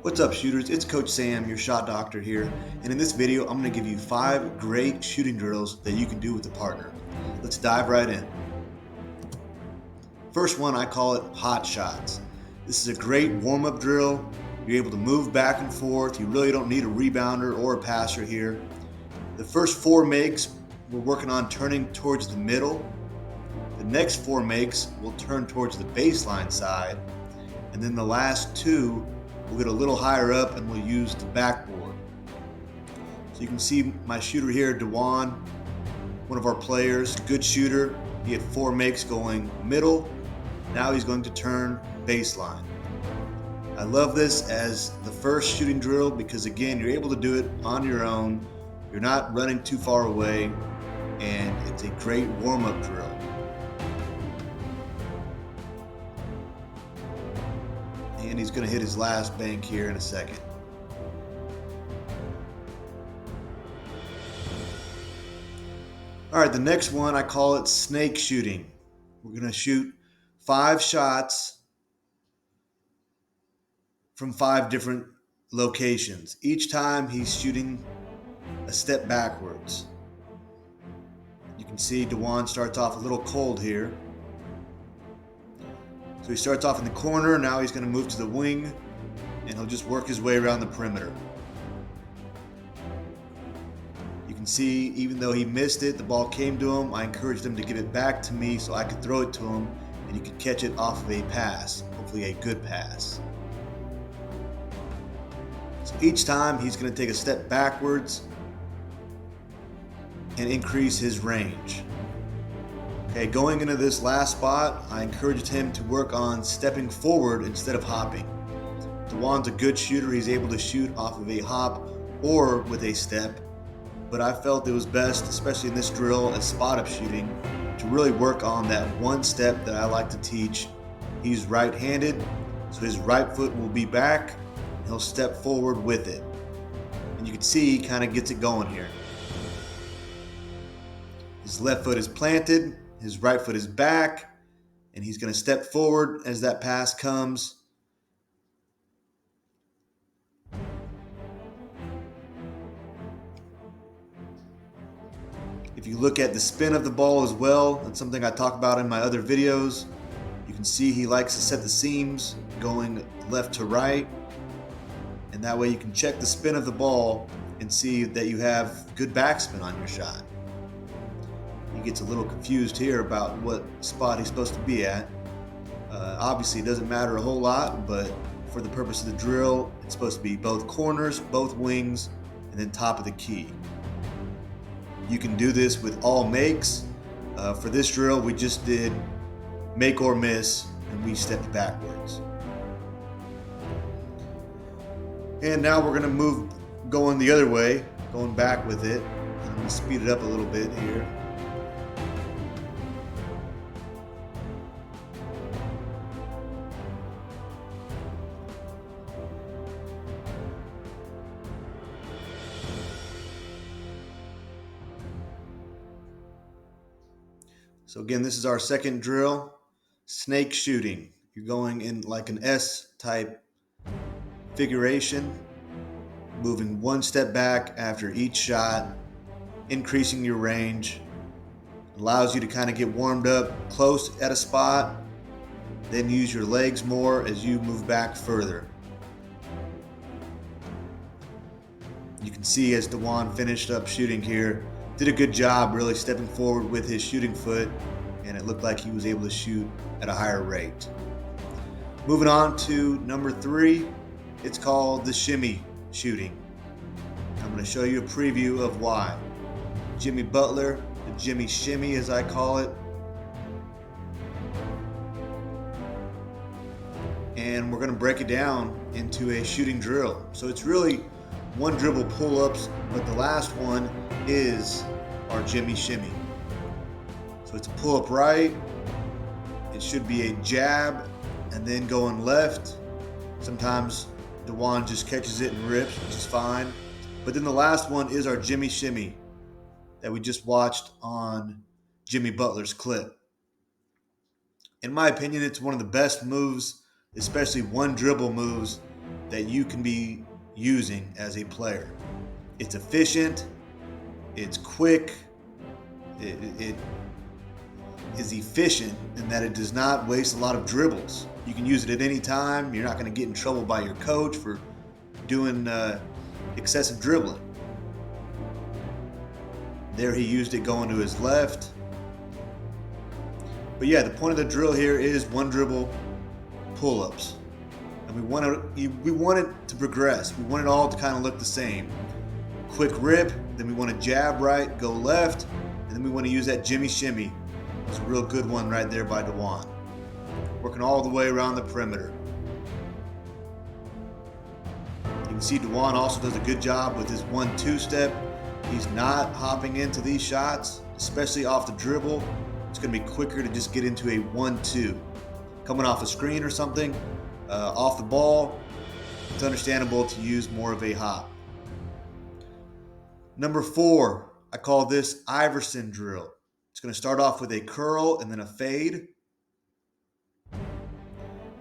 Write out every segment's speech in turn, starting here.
What's up, shooters? It's Coach Sam, your shot doctor here, and in this video I'm going to give you 5 great shooting drills that you can do with a partner. Let's dive right in. First one, I call it hot shots. This is a great warm-up drill. You're able to move back and forth. You really don't need a rebounder or a passer here. The first 4 makes, we're working on turning towards the middle. The next 4 makes will turn towards the baseline side, and then the last 2 we'll get a little higher up and we'll use the backboard. So you can see my shooter here, Dewan, one of our players, good shooter. He had 4 makes going middle. Now he's going to turn baseline. I love this as the first shooting drill because, again, you're able to do it on your own. You're not running too far away, and it's a great warm-up drill. And he's going to hit his last bank here in a second. All right, the next one, I call it snake shooting. We're going to shoot 5 shots from 5 different locations. Each time he's shooting a step backwards. You can see Dewan starts off a little cold here. So he starts off in the corner, now he's going to move to the wing, and he'll just work his way around the perimeter. You can see, even though he missed it, the ball came to him. I encouraged him to give it back to me so I could throw it to him, and he could catch it off of a pass, hopefully a good pass. So each time he's going to take a step backwards and increase his range. Okay, going into this last spot, I encouraged him to work on stepping forward instead of hopping. Dewan's a good shooter. He's able to shoot off of a hop or with a step, but I felt it was best, especially in this drill as spot-up shooting, to really work on that one step that I like to teach. He's right-handed, so his right foot will be back, and he'll step forward with it. And you can see he kind of gets it going here. His left foot is planted, his right foot is back, and he's going to step forward as that pass comes. If you look at the spin of the ball as well, that's something I talk about in my other videos. You can see he likes to set the seams going left to right, and that way you can check the spin of the ball and see that you have good backspin on your shot. He gets a little confused here about what spot he's supposed to be at. Obviously, it doesn't matter a whole lot, but for the purpose of the drill, it's supposed to be both corners, both wings, and then top of the key. You can do this with all makes. For this drill, we just did make or miss, and we stepped backwards. And now we're going to move going the other way, going back with it. I'm going to speed it up a little bit here. So again, this is our second drill, snake shooting. You're going in like an S-type figuration, moving one step back after each shot, increasing your range. Allows you to kind of get warmed up close at a spot, then use your legs more as you move back further. You can see as Dewan finished up shooting here, did a good job really stepping forward with his shooting foot, and it looked like he was able to shoot at a higher rate. Moving on to number 3, it's called the shimmy shooting. I'm going to show you a preview of why. Jimmy Butler, the Jimmy Shimmy as I call it. And we're going to break it down into a shooting drill. So it's really one dribble pull-ups, but the last one is our Jimmy Shimmy. So it's a pull-up right, it should be a jab, and then going left. Sometimes Dewan just catches it and rips, which is fine. But then the last one is our Jimmy Shimmy that we just watched on Jimmy Butler's clip. In my opinion, it's one of the best moves, especially one dribble moves that you can be using as a player. It's efficient, it's quick, it is efficient in that it does not waste a lot of dribbles. You can use it at any time. You're not going to get in trouble by your coach for doing excessive dribbling. There he used it going to his left. But yeah, the point of the drill here is one dribble pull-ups. And we want it to progress. We want it all to kind of look the same. Quick rip, then we want to jab right, go left, and then we want to use that jimmy shimmy. It's a real good one right there by Dewan. Working all the way around the perimeter. You can see Dewan also does a good job with his 1-2 step. He's not hopping into these shots, especially off the dribble. It's going to be quicker to just get into a 1-2. Coming off a screen or something, off the ball, it's understandable to use more of a hop. Number 4, I call this Iverson drill. It's going to start off with a curl and then a fade.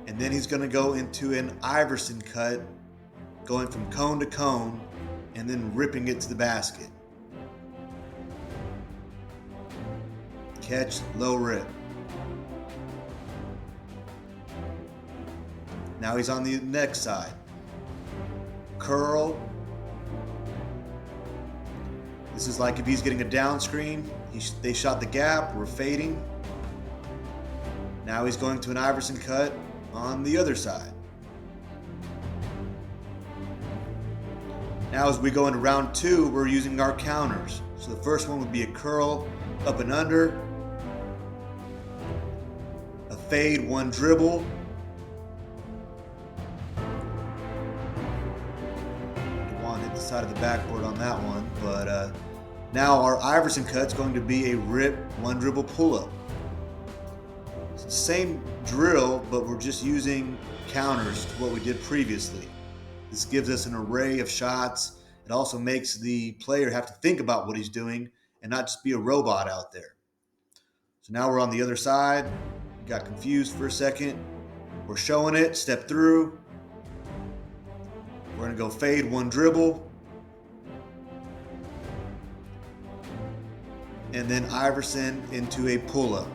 And then he's going to go into an Iverson cut, going from cone to cone, and then ripping it to the basket. Catch, low rip. Now he's on the next side. Curl. This is like if he's getting a down screen, they shot the gap, we're fading. Now he's going to an Iverson cut on the other side. Now as we go into round 2, we're using our counters. So the first one would be a curl, up and under, a fade, one dribble, Dewan hit the side of the backboard on that one, but now our Iverson cut's going to be a rip, one dribble pull-up. It's the same drill, but we're just using counters to what we did previously. This gives us an array of shots. It also makes the player have to think about what he's doing and not just be a robot out there. So now we're on the other side. Got confused for a second. We're showing it, step through. We're going to go fade, one dribble. And then Iverson into a pull-up.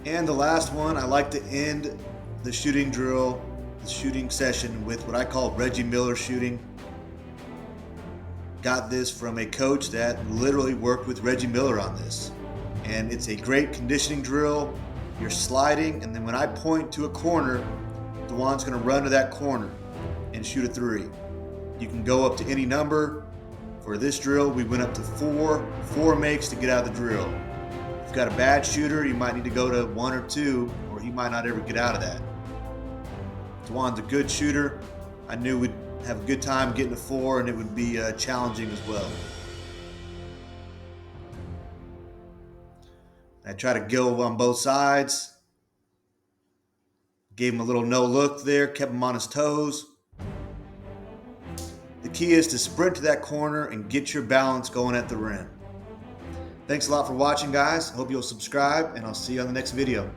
And the last one, I like to end the shooting drill, the shooting session with what I call Reggie Miller shooting. Got this from a coach that literally worked with Reggie Miller on this. And it's a great conditioning drill. You're sliding, and then when I point to a corner, Dewan's going to run to that corner and shoot a 3. You can go up to any number. For this drill, we went up to 4. 4 makes to get out of the drill. If you've got a bad shooter, you might need to go to 1 or 2, or he might not ever get out of that. Dewan's a good shooter. I knew we'd have a good time getting to 4, and it would be challenging as well. I try to go on both sides. Gave him a little no look there, kept him on his toes. The key is to sprint to that corner and get your balance going at the rim. Thanks a lot for watching, guys. I hope you'll subscribe, and I'll see you on the next video.